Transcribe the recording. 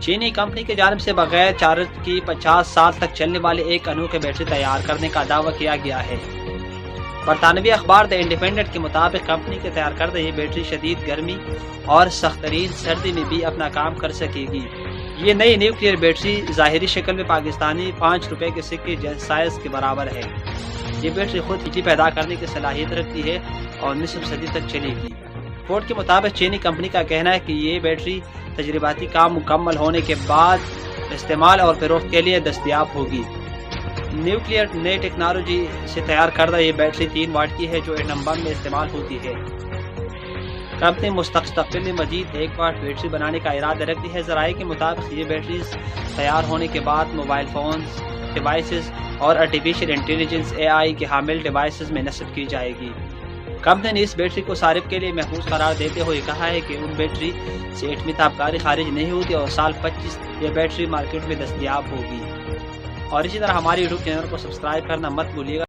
چینی کمپنی کی جانب سے بغیر چارج کی 50 سال تک چلنے والے ایک انوکھے بیٹری تیار کرنے کا دعویٰ کیا گیا ہے۔ برطانوی اخبار دی انڈیپینڈنٹ کے مطابق کمپنی کے تیار کردہ یہ بیٹری شدید گرمی اور سخت ترین سردی میں بھی اپنا کام کر سکے گی۔ یہ نئی نیوکلیئر بیٹری ظاہری شکل میں پاکستانی 5 روپے کے سکے سائز کے برابر ہے۔ یہ بیٹری خود بجلی پیدا کرنے کی صلاحیت رکھتی ہے اور نصف صدی تک چلے گی۔ رپورٹ کے مطابق چینی کمپنی کا کہنا ہے کہ یہ بیٹری تجرباتی کام مکمل ہونے کے بعد استعمال اور فروخت کے لیے دستیاب ہوگی۔ نیوکلیئر نئی ٹیکنالوجی سے تیار کردہ یہ بیٹری 3 واٹ کی ہے جو ایٹم بم میں استعمال ہوتی ہے۔ کمپنی مستقبل میں مزید 1 واٹ بیٹری بنانے کا ارادہ رکھتی ہے۔ ذرائع کے مطابق یہ بیٹریز تیار ہونے کے بعد موبائل فونز، ڈیوائسز اور آرٹیفیشل انٹیلیجنس AI کے حامل ڈیوائسز میں نصب کی جائے گی۔ کمپنی نے اس بیٹری کو صارف کے لیے محفوظ قرار دیتے ہوئے کہا ہے کہ ان بیٹری سے ایٹمی تابکاری خارج نہیں ہوتی اور سال 25 یہ بیٹری مارکیٹ میں دستیاب ہوگی۔ اور اسی طرح ہماری یوٹیوب چینل کو سبسکرائب کرنا مت بھولیے گا۔